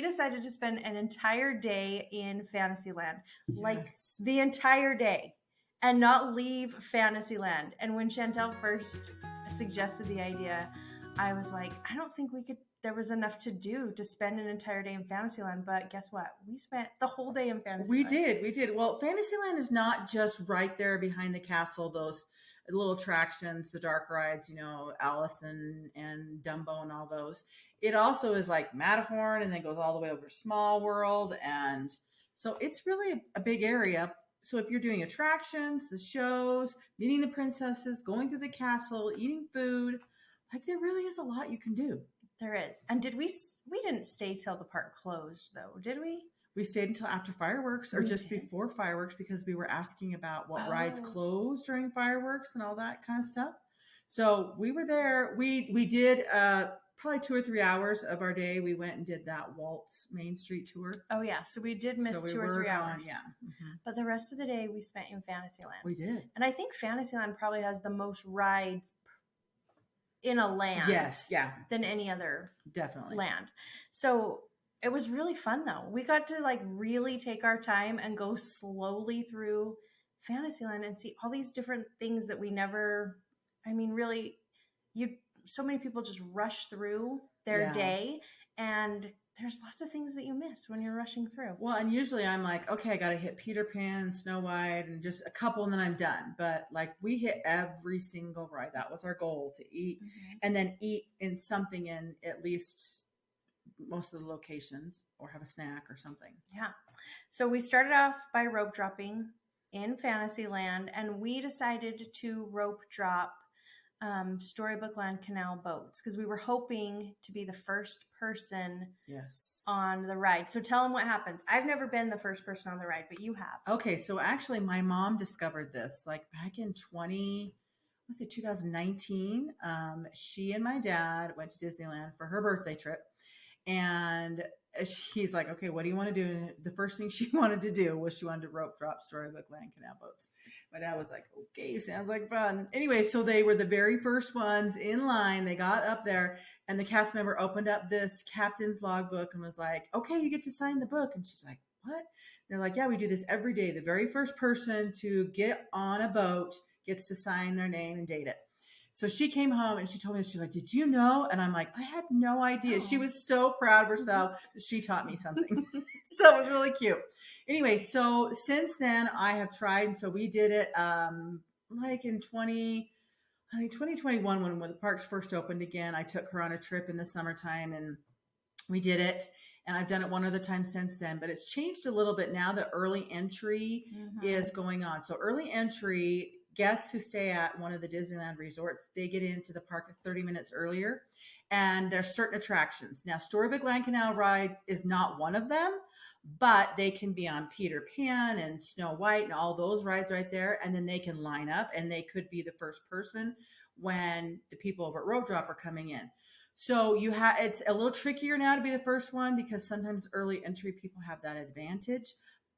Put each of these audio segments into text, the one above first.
decided to spend an entire day in Fantasyland, like Yes. the entire day, and not leave Fantasyland. And when Chantel first suggested the idea, I was like, I don't think we could. There was enough to do to spend an entire day in Fantasyland. But guess what? We spent the whole day in We Fantasyland. did. We did. Well, Fantasyland is not just right there behind the castle, those little attractions, the dark rides, Alice and Dumbo and all those. It also is like Matterhorn and then goes all the way over to Small World. And so it's really a big area. So if you're doing attractions, the shows, meeting the princesses, going through the castle, eating food, like there really is a lot you can do. There is. And did we didn't stay till the park closed though, did we? We stayed until after fireworks or We just did? before fireworks because we were asking about what rides Oh. closed during fireworks and all that kind of stuff. So we were there. We did probably 2 or 3 hours of our day. We went and did that Waltz Main Street tour. Oh yeah, so we did miss So we 2 or were 3 gone, hours. yeah. Mhm. But the rest of the day we spent in Fantasyland. We did. And I think Fantasyland probably has the most rides in a land. Yes, yeah, Than any other definitely. land. So it was really fun though. We got to like really take our time and go slowly through Fantasyland and see all these different things that we never, I mean, really, so many people just rush through their Yeah. day, and there's lots of things that you miss when you're rushing through. Well, and usually I'm like, okay, I got to hit Peter Pan, Snow White, and just a couple, and then I'm done. But like we hit every single ride. That was our goal, to eat and then eat in something in at least most of the locations, or have a snack or something. Yeah. So we started off by rope dropping in Fantasyland, and we decided to rope drop Storybook Land Canal boats because we were hoping to be the first person Yes. on the ride. So tell them what happens. I've never been the first person on the ride, but you have. Okay, so actually my mom discovered this like back in 2019. She and my dad went to Disneyland for her birthday trip, and he's like, okay, what do you want to do? And the first thing she wanted to do was she wanted to rope drop Storybook Land Canal boats. My dad was like, okay, sounds like fun. Anyway, so they were the very first ones in line. They got up there, and the cast member opened up this captain's logbook and was like, okay, you get to sign the book. And she's like, what? They're like, yeah, we do this every day. The very first person to get on a boat gets to sign their name and date it. So she came home and she told me, she's like, did you know? And I'm like, I had no idea. Oh. She was so proud of herself that she taught me something. So it was really cute. Anyway, so since then I have tried. And so we did it like in 2021 when the parks first opened again. I took her on a trip in the summertime and we did it. And I've done it one other time since then, but it's changed a little bit now that early entry is going on. So early entry, guests who stay at one of the Disneyland resorts, they get into the park 30 minutes earlier, and there's certain attractions. Now, Storybook Land Canal ride is not one of them, but they can be on Peter Pan and Snow White and all those rides right there, and then they can line up, and they could be the first person when the people over at Rope Drop are coming in. So it's a little trickier now to be the first one because sometimes early entry people have that advantage,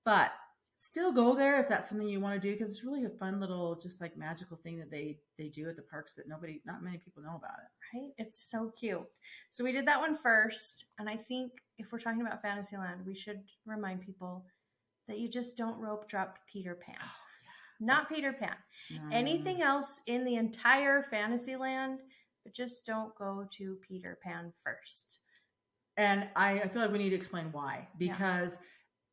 but still go there if that's something you want to do, because it's really a fun little just like magical thing that they do at the parks that not many people know about it. Right? It's so cute. So we did that one first, and I think if we're talking about Fantasyland, we should remind people that you just don't rope drop Peter Pan. Oh, yeah. Not Peter Pan. Anything else in the entire Fantasyland, but just don't go to Peter Pan first. And I feel like we need to explain why, because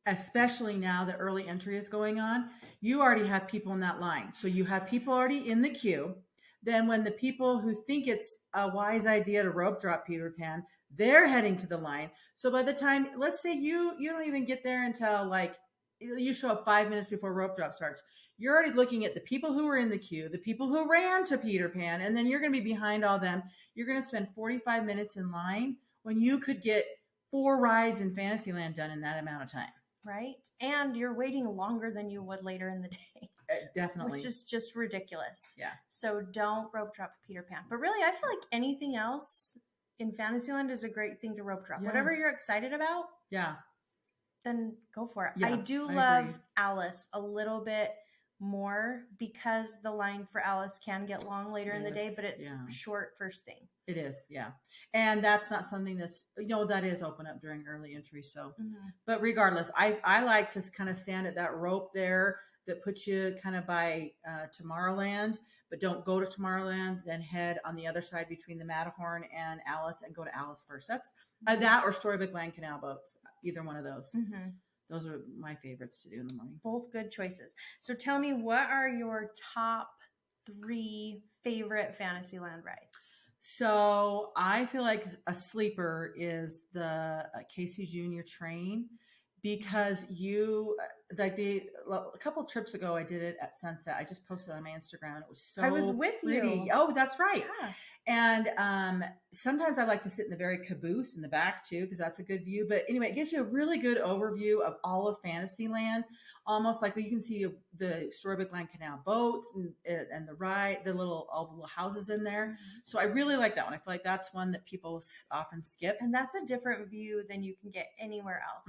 especially now that early entry is going on, you already have people in that line. So you have people already in the queue. Then when the people who think it's a wise idea to rope drop Peter Pan, they're heading to the line. So by the time, let's say you don't even get there until like you show up 5 minutes before rope drop starts, you're already looking at the people who were in the queue, the people who ran to Peter Pan, and then you're going to be behind all them. You're going to spend 45 minutes in line when you could get 4 rides in Fantasyland done in that amount of time. Right? And you're waiting longer than you would later in the day. Definitely. Which is just ridiculous. Yeah. So don't rope drop Peter Pan. But really, I feel like anything else in Fantasyland is a great thing to rope drop. Yeah. Whatever you're excited about, yeah, then go for it. Yeah, I do I love agree. Alice a little bit more because the line for Alice can get long later in the day, but it's short first thing. It is, yeah. And that's not something that's, that is open up during early entry. So, but regardless, I like to kind of stand at that rope there that puts you kind of by Tomorrowland, but don't go to Tomorrowland, then head on the other side between the Matterhorn and Alice and go to Alice first. That's that or Storybook Land Canal boats, either one of those. Those are my favorites to do in the morning. Both good choices. So tell me, what are your top 3 favorite Fantasyland rides? So I feel like a sleeper is the Casey Jr. train, because a couple trips ago I did it at sunset. I just posted on my Instagram and it was so I was with pretty. you. Oh, that's right. Yeah. And sometimes I like to sit in the very caboose in the back too, because that's a good view. But anyway, it gives you a really good overview of all of Fantasyland, almost like you can see the Storybook Land Canal boats and the ride, all the little houses in there. So I really like that one. I feel like that's one that people often skip. And that's a different view than you can get anywhere else.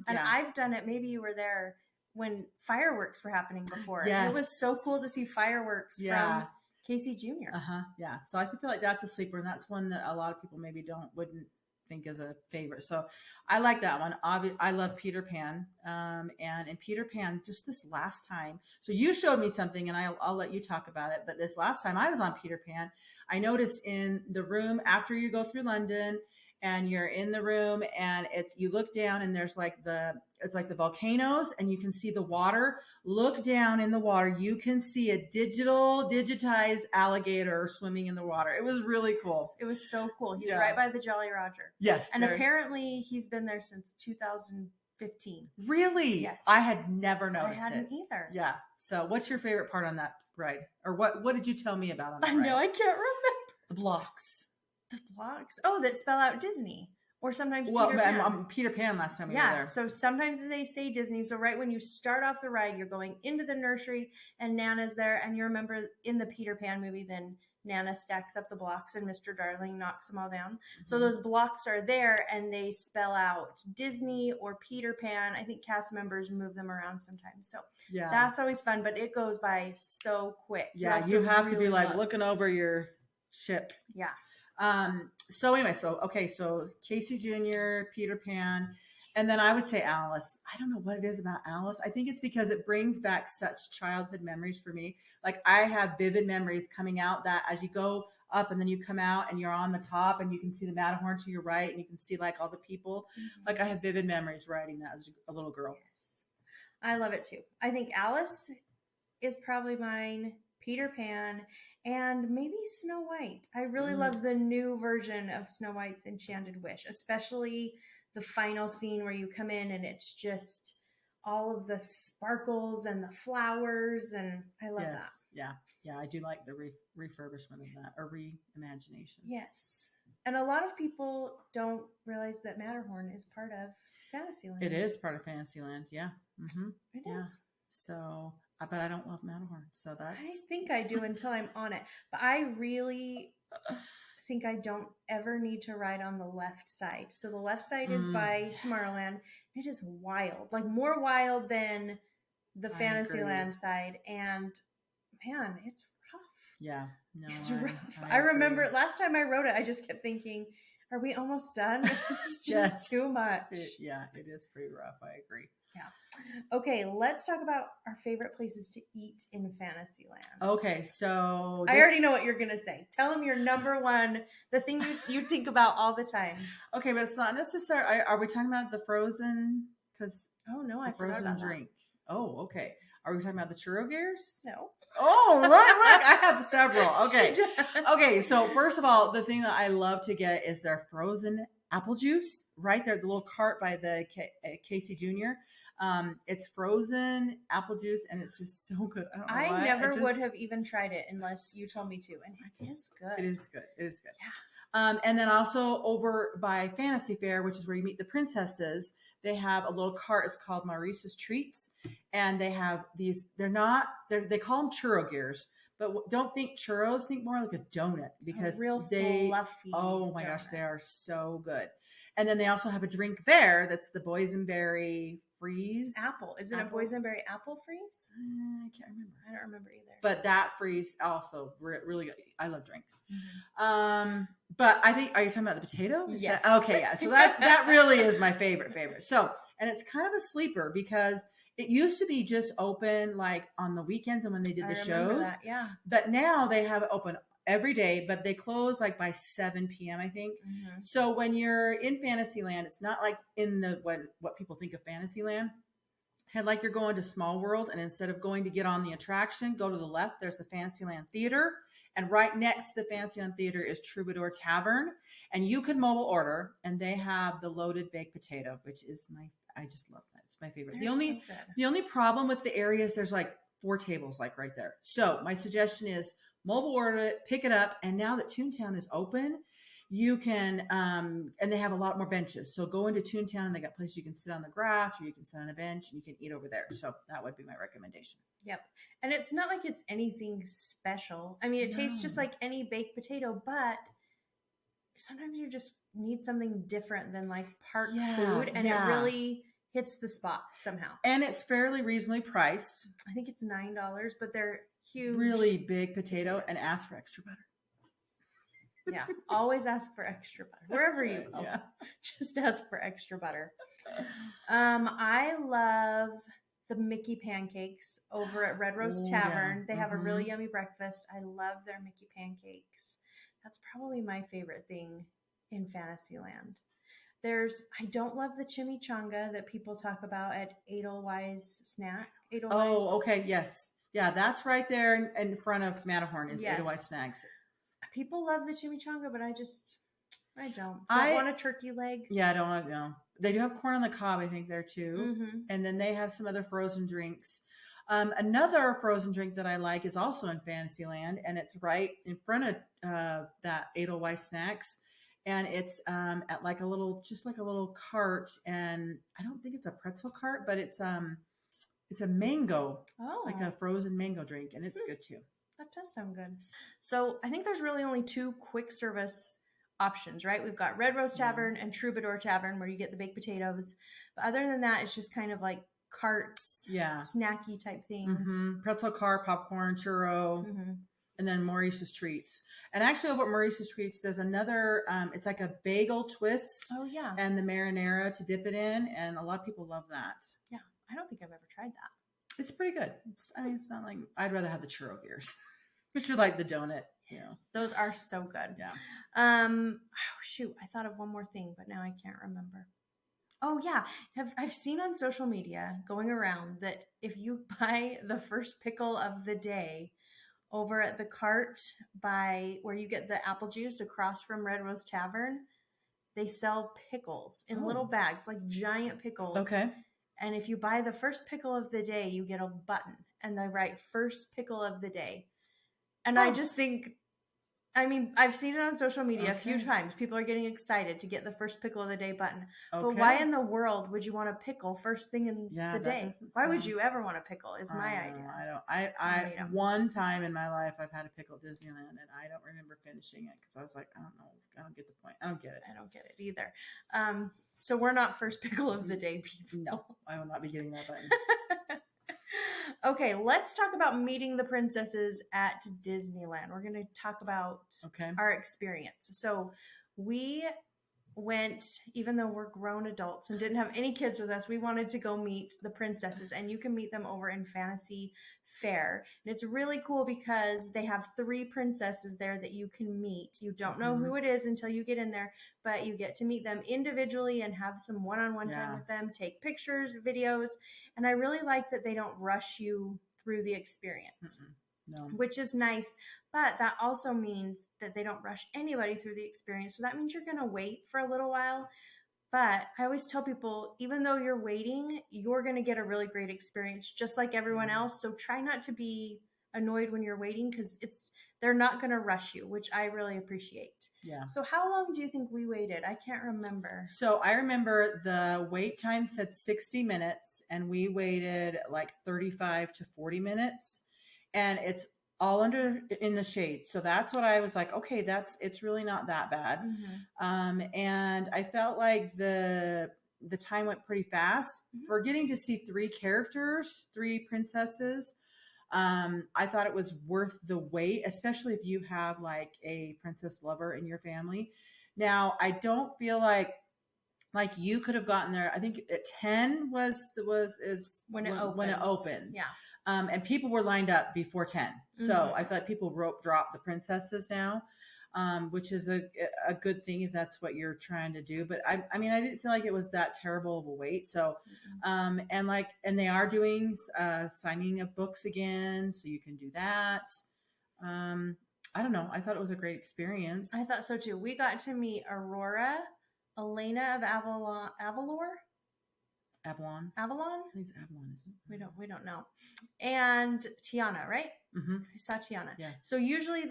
And I've done it. Maybe you were there when fireworks were happening before. Yes. It was so cool to see fireworks from Casey Jr. Yeah. So I feel like that's a sleeper, and that's one that a lot of people maybe wouldn't think is a favorite. So I like that one. I love Peter Pan. And in Peter Pan, just this last time, so you showed me something, and I'll let you talk about it. But this last time I was on Peter Pan, I noticed in the room after you go through London, and you're in the room, and you look down, and there's it's like the volcanoes, and you can see the water. Look down in the water, you can see a digitized alligator swimming in the water. It was really cool. It was so cool. He's right by the Jolly Roger. Yes. And apparently he's been there since 2015. Really? Yes. I had never noticed it. I hadn't either. Yeah. So what's your favorite part on that ride? Or what did you tell me about on that ride? I know, I can't remember. The blocks. The blocks? Oh, that spell out Disney. Or sometimes Peter Pan. Peter Pan last time we were there. So sometimes they say Disney. So right when you start off the ride, you're going into the nursery and Nana's there. And you remember in the Peter Pan movie, then Nana stacks up the blocks and Mr. Darling knocks them all down. So those blocks are there and they spell out Disney or Peter Pan. I think cast members move them around sometimes. So that's always fun, but it goes by so quick. Yeah, you have to be like looking over your ship. Yeah. So anyway, so Casey Jr., Peter Pan, and then I would say Alice. I don't know what it is about Alice. I think it's because it brings back such childhood memories for me. Like I have vivid memories coming out that as you go up and then you come out and you're on the top and you can see the Matterhorn to your right and you can see like all the people. Like I have vivid memories riding that as a little girl. Yes. I love it too. I think Alice is probably mine, Peter Pan, and maybe Snow White. I really love the new version of Snow White's Enchanted Wish, especially the final scene where you come in and it's just all of the sparkles and the flowers, and I love that. Yeah, I do like the refurbishment of that, or reimagination. Yes. And a lot of people don't realize that Matterhorn is part of Fantasyland. It is part of Fantasyland, yeah. It is. So, but I don't love Matterhorn, so that's... I think I do until I'm on it. But I really think I don't ever need to ride on the left side. So the left side is by Tomorrowland. It is wild, like more wild than the Fantasyland side. And man, it's rough. Yeah, no, it's rough. I remember last time I rode it, I just kept thinking, are we almost done? This is just too much. It is pretty rough. I agree. Yeah. Okay, let's talk about our favorite places to eat in Fantasyland. Okay, so... I already know what you're going to say. Tell them your number one, the thing you think about all the time. Okay, but it's not necessarily... Are we talking about the frozen... Because oh, no, I forgot frozen about drink. That. Oh, okay. Are we talking about the churro gears? No. Oh, look, I have several. Okay. Okay, so first of all, the thing that I love to get is their frozen apple juice. Right there, the little cart by the Casey Jr. It's frozen apple juice, and it's just so good. I don't know why. Never would have even tried it unless you told me to, and it is good. It is good. It is good. Yeah. And then also over by Fantasy Faire, which is where you meet the princesses, they have a little cart. It's called Maurice's Treats, and they have these. They call them churro gears, but don't think churros. Think more like a donut because real fluffy. Oh my donut. gosh, they are so good. And then they also have a drink there that's the boysenberry freeze. Apple. Is it a boysenberry apple freeze? I can't remember. I don't remember either. But that freeze also really good. I love drinks. But I think, are you talking about the potato? Yes. Okay, yeah. So that really is my favorite. So, and it's kind of a sleeper because it used to be just open like on the weekends and when they did the shows. That, yeah. But now they have it open every day, but they close like by 7 p.m. I think. So when you're in Fantasyland, it's not like in the what people think of Fantasyland. And like you're going to Small World, and instead of going to get on the attraction, go to the left. There's the Fantasyland Theater, and right next to the Fantasyland Theater is Troubadour Tavern, and you can mobile order, and they have the loaded baked potato, which is I just love that. It's my favorite. The only problem with the area is there's like 4 tables like right there. So my suggestion is mobile order it, pick it up, and now that Toontown is open, you can and they have a lot more benches. So go into Toontown and they got places you can sit on the grass or you can sit on a bench and you can eat over there. So that would be my recommendation. Yep. And it's not like it's anything special. I mean, it tastes just like any baked potato, but sometimes you just need something different than like park food, and it really hits the spot somehow. And it's fairly reasonably priced. I think it's $9, but they're huge. Really big potato, and ask for extra butter. Yeah, always ask for extra butter wherever you go. Yeah. Just ask for extra butter. I love the Mickey pancakes over at Red Rose Tavern. They have a really yummy breakfast. I love their Mickey pancakes. That's probably my favorite thing in Fantasyland. I don't love the chimichanga that people talk about at Edelweiss Snack. Edelweiss. Oh, okay, yes. Yeah, that's right there in front of Matterhorn is Edelweiss Snacks. People love the chimichanga, but I don't. I want a turkey leg. Yeah, I don't want to know. They do have corn on the cob, I think, there too. And then they have some other frozen drinks. Another frozen drink that I like is also in Fantasyland, and it's right in front of that Edelweiss Snacks. And it's at like a little cart, and I don't think it's a pretzel cart, but it's a mango, like a frozen mango drink, and it's good too. That does sound good. So I think there's really only 2 quick service options, right? We've got Red Rose Tavern and Troubadour Tavern where you get the baked potatoes. But other than that, it's just kind of like carts, snacky type things. Pretzel cart, popcorn, churro, and then Maurice's Treats. And actually over at Maurice's Treats, there's another, it's like a bagel twist. Oh, yeah. And the marinara to dip it in. And a lot of people love that. Yeah. I don't think I've ever tried that. It's pretty good. It's not like, I'd rather have the churro gears, which are like the donut. Yes, those are so good. Yeah. Shoot, I thought of one more thing, but now I can't remember. Oh yeah, I've seen on social media going around that if you buy the first pickle of the day over at the cart by where you get the apple juice across from Red Rose Tavern, they sell pickles in little bags, like giant pickles. Okay. And if you buy the first pickle of the day, you get a button and they write first pickle of the day. And I just think, I mean, I've seen it on social media a few times. People are getting excited to get the first pickle of the day button. But why in the world would you want a pickle first thing in the day? Why would you ever want a pickle is my idea. I one time in my life I've had a pickle at Disneyland and I don't remember finishing it because I was like, I don't know. I don't get the point. I don't get it. I don't get it either. So we're not first pickle of the day people. No, I will not be getting that button. Okay, let's talk about meeting the princesses at Disneyland. We're going to talk about our experience. So we went, even though we're grown adults and didn't have any kids with us, we wanted to go meet the princesses, and you can meet them over in Fantasy Faire. And it's really cool because they have 3 princesses there that you can meet. You don't know who it is until you get in there, but you get to meet them individually and have some one-on-one time with them, take pictures, videos. And I really like that they don't rush you through the experience, which is nice. But that also means that they don't rush anybody through the experience. So that means you're going to wait for a little while. But I always tell people, even though you're waiting, you're going to get a really great experience just like everyone else. So try not to be annoyed when you're waiting because they're not going to rush you, which I really appreciate. Yeah. So how long do you think we waited? I can't remember. So I remember the wait time said 60 minutes and we waited like 35 to 40 minutes. And it's all under in the shade. So that's what I was like, okay, it's really not that bad. And I felt like the time went pretty fast for getting to see three princesses. I thought it was worth the wait, especially if you have like a princess lover in your family. Now, I don't feel like you could have gotten there. I think at 10 is when it opened. Yeah. And people were lined up before 10. So I feel like people rope drop the princesses now, which is a good thing if that's what you're trying to do. But I mean, I didn't feel like it was that terrible of a wait. So, and they are doing signing of books again. So you can do that. I don't know. I thought it was a great experience. I thought so too. We got to meet Aurora, Elena of Avalon. Avalon. I think it's Avalon, isn't it? We don't know. And Tiana, right? We saw Tiana. Yeah. So usually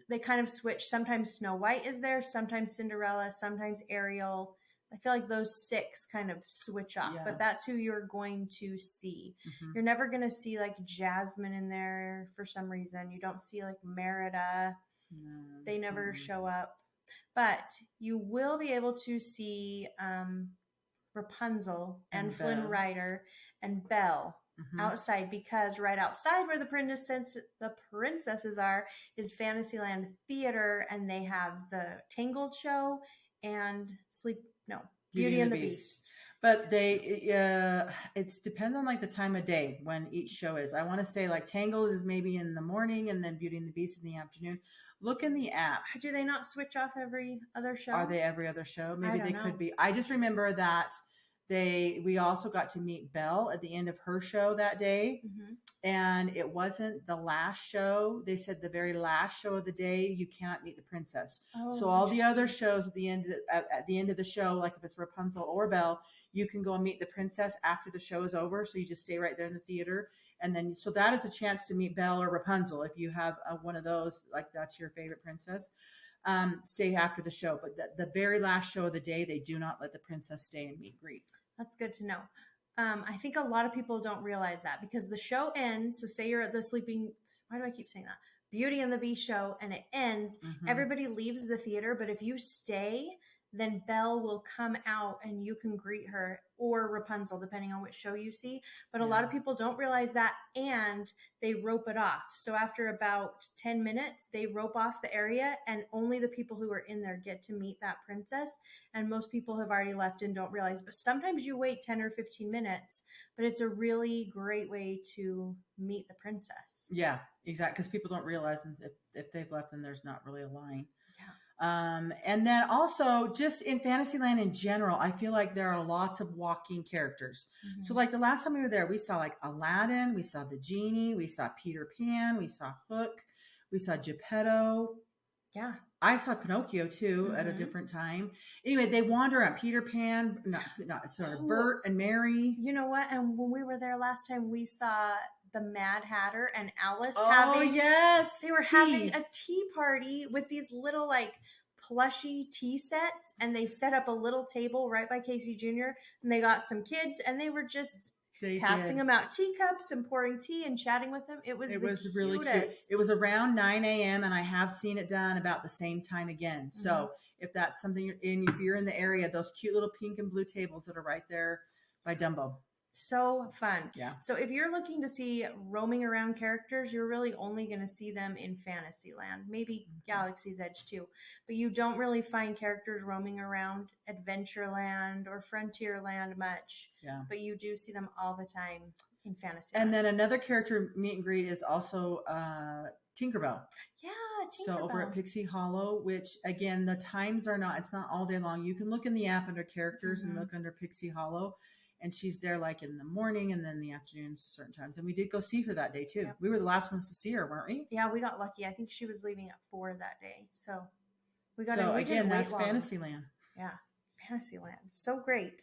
they kind of switch. Sometimes Snow White is there, sometimes Cinderella, sometimes Ariel. I feel like those 6 kind of switch off, but that's who you're going to see. You're never going to see like Jasmine in there for some reason. You don't see like Merida. No. They never show up. But you will be able to see Rapunzel and Flynn Rider and Belle outside, because right outside where the princesses are is Fantasyland Theater, and they have the Tangled show and Beauty and the Beast. But it depends on like the time of day when each show is. I want to say like Tangled is maybe in the morning, and then Beauty and the Beast in the afternoon. Look in the app. Do they not switch off every other show? Are they every other show? Maybe they could be. I just remember that we also got to meet Belle at the end of her show that day. And it wasn't the last show. They said the very last show of the day, you cannot meet the princess. So all the other shows at the end of the show, like if it's Rapunzel or Belle, you can go and meet the princess after the show is over. So you just stay right there in the theater. And then, so that is a chance to meet Belle or Rapunzel. If you have one of those, like that's your favorite princess, stay after the show. But the very last show of the day, they do not let the princess stay and meet and greet. That's good to know. I think a lot of people don't realize that, because the show ends. So say you're at the why do I keep saying that? Beauty and the Beast show, and it ends. Everybody leaves the theater, but if you stay, then Belle will come out and you can greet her, or Rapunzel, depending on which show you see. But a lot of people don't realize that, and they rope it off. So after about 10 minutes, they rope off the area, and only the people who are in there get to meet that princess. And most people have already left and don't realize. But sometimes you wait 10 or 15 minutes, but it's a really great way to meet the princess. Yeah, exactly. Because people don't realize if they've left, then there's not really a line. And then also just in Fantasyland in general, I feel like there are lots of walking characters. So like the last time we were there, we saw like Aladdin, we saw the genie, we saw Peter Pan, we saw Hook, we saw Geppetto. Yeah. I saw Pinocchio too at a different time. Anyway, they wander around. Peter Pan, Bert and Mary. You know what? And when we were there last time, we saw the Mad Hatter and Alice they were having a tea party with these little like plushy tea sets, and they set up a little table right by Casey Jr. and they got some kids, and they were just passing them out teacups and pouring tea and chatting with them. It was really cute. It was around 9 a.m. and I have seen it done about the same time again. So if that's something if you're in the area, those cute little pink and blue tables that are right there by Dumbo. So fun. Yeah. So if you're looking to see roaming around characters, you're really only going to see them in Fantasyland, maybe Galaxy's Edge too. But you don't really find characters roaming around Adventureland or Frontierland much. Yeah. But you do see them all the time in Fantasyland. And then another character meet and greet is also Tinkerbell. Yeah, Tinkerbell. So over at Pixie Hollow, which again, the times are it's not all day long. You can look in the app under characters and look under Pixie Hollow. And she's there like in the morning and then the afternoon certain times. And we did go see her that day too. Yep. We were the last ones to see her, weren't we? Yeah, we got lucky. I think she was leaving at 4 that day. So we got So again, that's Fantasyland. Yeah, Fantasyland. So great.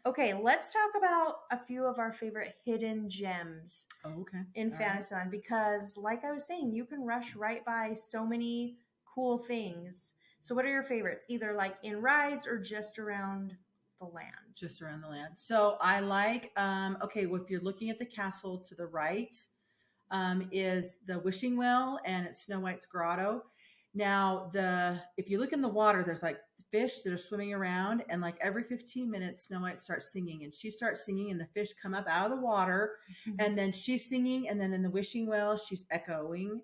Okay, let's talk about a few of our favorite hidden gems in Fantasyland. Because like I was saying, you can rush right by so many cool things. So what are your favorites? Either like in rides or just around the land? Just around the land. So I like, if you're looking at the castle to the right, is the Wishing Well, and it's Snow White's grotto. Now, if you look in the water, there's like fish that are swimming around, and like every 15 minutes, Snow White starts singing, and she starts singing, and the fish come up out of the water, and then she's singing, and then in the Wishing Well, she's echoing.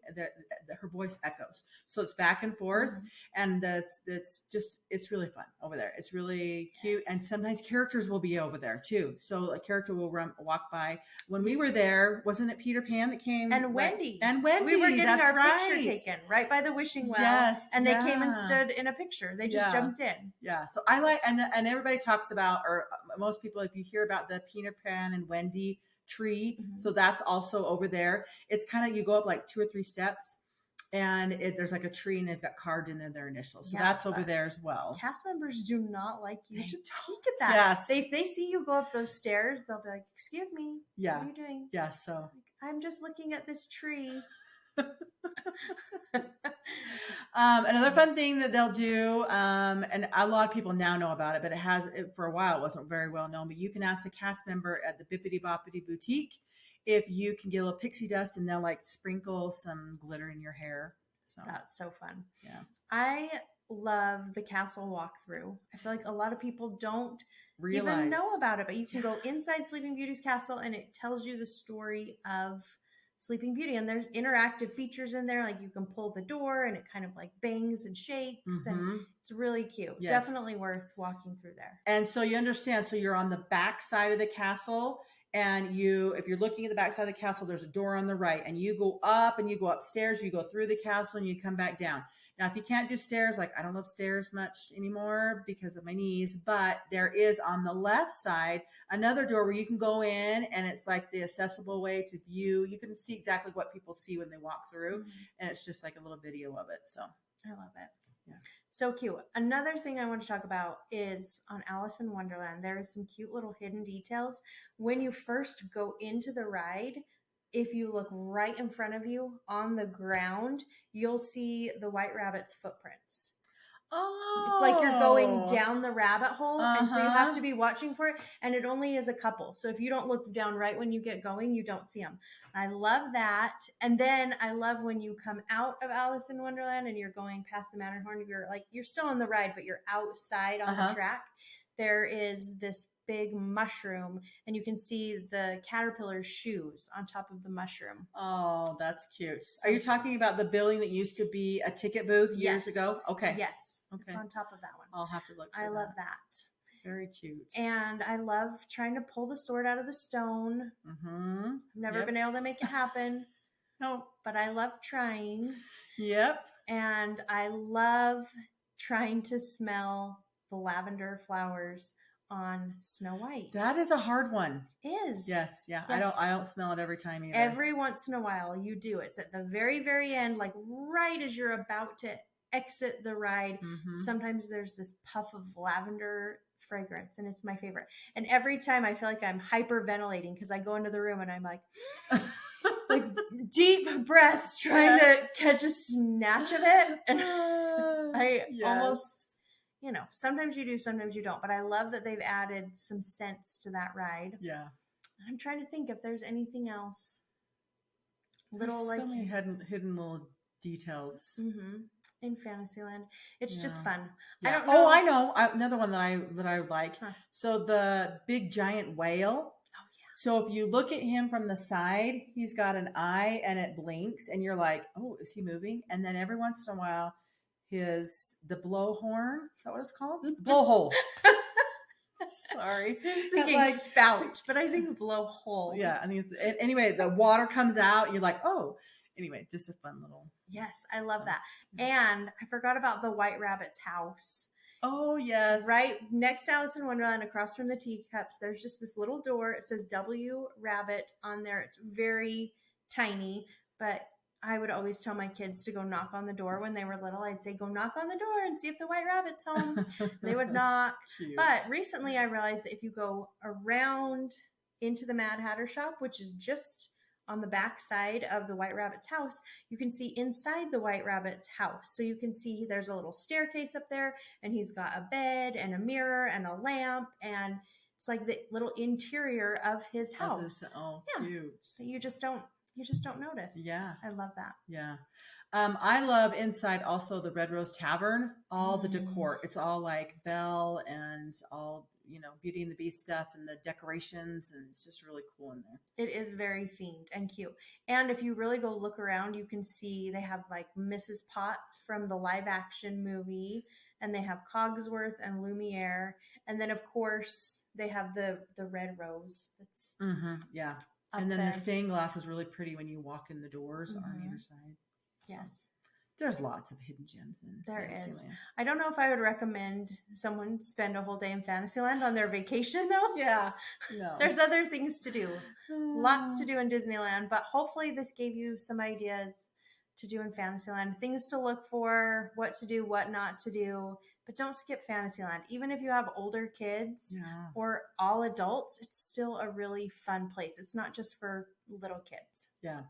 Her voice echoes, so it's back and forth, and it's really fun over there. It's really cute, and sometimes characters will be over there too. So a character will walk by. When we were there, wasn't it Peter Pan that came? And Wendy. And Wendy. We were getting that's our right. picture taken right by the Wishing Well. Yes. And they came and stood in a picture. They just jumped in. Yeah. So I like, and everybody talks about, or most people, if you hear about the Peter Pan and Wendy tree, so that's also over there. It's kind of, you go up like 2 or 3 steps, and there's like a tree, and they've got carved in there their initials. So that's over there as well. Cast members do not like you to peek at that. Yes. If they see you go up those stairs, they'll be like, "Excuse me, yeah, what are you doing?" Yeah. So I'm just looking at this tree. Another fun thing that they'll do, and a lot of people now know about it, but for a while it wasn't very well known, but you can ask a cast member at the Bippity Boppity Boutique if you can get a little pixie dust, and they'll like sprinkle some glitter in your hair. So that's so fun. Yeah. I love the castle walkthrough. I feel like a lot of people don't even know about it, but you can go inside Sleeping Beauty's castle, and it tells you the story of Sleeping Beauty, and there's interactive features in there, like you can pull the door and it kind of like bangs and shakes, and it's really cute. Yes. Definitely worth walking through there. And so you understand, so you're on the back side of the castle, and if you're looking at the back side of the castle, there's a door on the right, and you go up and you go upstairs, you go through the castle, and you come back down. Now, if you can't do stairs, like I don't love stairs much anymore because of my knees, but there is on the left side another door where you can go in, and it's like the accessible way to view. You can see exactly what people see when they walk through, and it's just like a little video of it. So I love it. Yeah. So cute. Another thing I want to talk about is on Alice in Wonderland, there is some cute little hidden details. When you first go into the ride, if you look right in front of you on the ground, you'll see the White Rabbit's footprints. Oh. It's like you're going down the rabbit hole, and so you have to be watching for it, and it only is a couple. So if you don't look down right when you get going, you don't see them. I love that. And then I love when you come out of Alice in Wonderland and you're going past the Matterhorn, you're still on the ride, but you're outside on the track. There is this big mushroom, and you can see the caterpillar's shoes on top of the mushroom. Oh, that's cute. So, are you talking about the building that used to be a ticket booth years ago? Okay. Yes. Okay. It's on top of that one. I'll have to look for I love that. Very cute. And I love trying to pull the sword out of the stone. I've never been able to make it happen. No. But I love trying. Yep. And I love trying to smell the lavender flowers on Snow White. That is a hard one. It is. Yes. Yeah. Yes. I don't smell it every time either. Every once in a while you do. It's at the very, very end, like right as you're about to exit the ride. Sometimes there's this puff of lavender fragrance, and it's my favorite. And every time I feel like I'm hyperventilating because I go into the room and I'm like like deep breaths trying to catch a snatch of it, and I almost, sometimes you do, sometimes you don't, but I love that they've added some scents to that ride. Yeah. I'm trying to think if there's anything else. There's so many hidden little details. In Fantasyland, it's just fun. Yeah. I don't know. Oh, I know another one that I like. So the big giant whale. Oh yeah. So if you look at him from the side, he's got an eye and it blinks, and you're like, oh, is he moving? And then every once in a while, the blowhorn. Is that what it's called? Blowhole. Sorry, I was thinking spout, but I think blowhole. Yeah, I think anyway. The water comes out. You're like, oh. Anyway, just a fun little. Yes, I love that. And I forgot about the White Rabbit's house. Oh, yes. Right next to Alice in Wonderland, across from the teacups, there's just this little door. It says W Rabbit on there. It's very tiny, but I would always tell my kids to go knock on the door when they were little. I'd say, go knock on the door and see if the White Rabbit's home. They would knock. Cute. But recently I realized that if you go around into the Mad Hatter shop, which is just on the back side of the White Rabbit's house, you can see inside the White Rabbit's house. So you can see there's a little staircase up there, and he's got a bed and a mirror and a lamp, and it's like the little interior of his house. Oh, yeah. Cute. So you just don't you just don't notice. Yeah. I love that. Yeah. I love inside also the Red Rose Tavern, all the decor. It's all like Belle and all, Beauty and the Beast stuff and the decorations. And it's just really cool in there. It is very themed and cute. And if you really go look around, you can see they have like Mrs. Potts from the live action movie, and they have Cogsworth and Lumiere. And then, of course, they have the Red Rose that's Yeah. up And then there. the stained glass is really pretty when you walk in the doors on either side. So Yes. there's lots of hidden gems in There is. Fantasyland. I don't know if I would recommend someone spend a whole day in Fantasyland on their vacation, though. Yeah. No. There's other things to do. Lots to do in Disneyland, but hopefully this gave you some ideas to do in Fantasyland, things to look for, what to do, what not to do. But don't skip Fantasyland. Even if you have older kids or all adults, it's still a really fun place. It's not just for little kids. Yeah.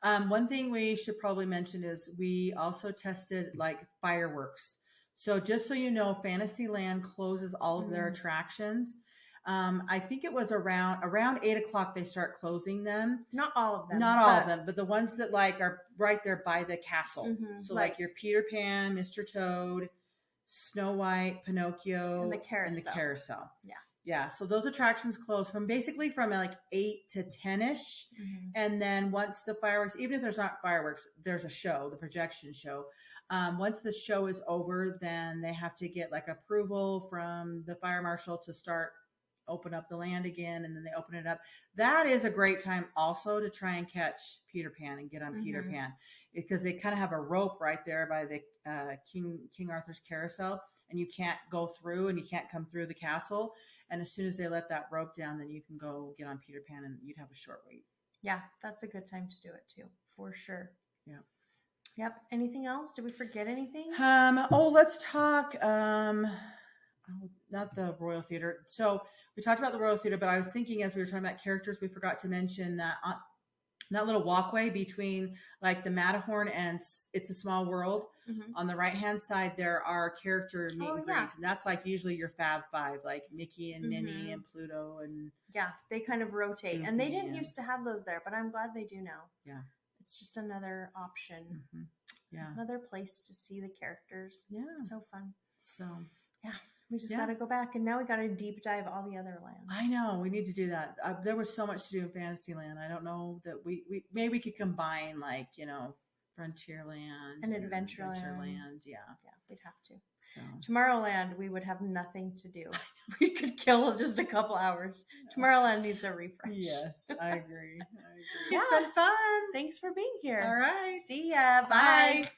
One thing we should probably mention is we also tested like fireworks. So just so you know, Fantasyland closes all of their attractions. I think it was around 8:00 they start closing them. Not all of them. Not all of them, but the ones that like are right there by the castle. So like your Peter Pan, Mr. Toad, Snow White, Pinocchio, and the carousel. Yeah. Yeah. So those attractions close from like 8 to 10-ish. And then once the fireworks, even if there's not fireworks, there's a show, the projection show. Once the show is over, then they have to get like approval from the fire marshal to open up the land again, and then they open it up. That is a great time also to try and catch Peter Pan and get on Peter Pan, because they kind of have a rope right there by the King Arthur's carousel, and you can't go through and you can't come through the castle. And as soon as they let that rope down, then you can go get on Peter Pan, and you'd have a short wait. Yeah, that's a good time to do it too, for sure. Yeah. Yep. Anything else? Did we forget anything? Let's talk. Not the Royal Theater. So we talked about the Royal Theater, but I was thinking as we were talking about characters, we forgot to mention that that little walkway between like the Matterhorn and It's a Small World. On the right-hand side, there are character meet and greets, and that's like usually your Fab Five, like Mickey and Minnie and Pluto and they kind of rotate. And they didn't used to have those there, but I'm glad they do now. Yeah, it's just another option. Yeah, another place to see the characters. Yeah, so fun. So yeah. We just got to go back, and now we got to deep dive all the other lands. I know. We need to do that. There was so much to do in Fantasyland. I don't know that we maybe we could combine like, Frontierland and Adventureland. Yeah. Yeah, we'd have to. So Tomorrowland, we would have nothing to do. We could kill just a couple hours. Tomorrowland needs a refresh. Yes, I agree. It's been fun. Thanks for being here. All right. See ya. Bye.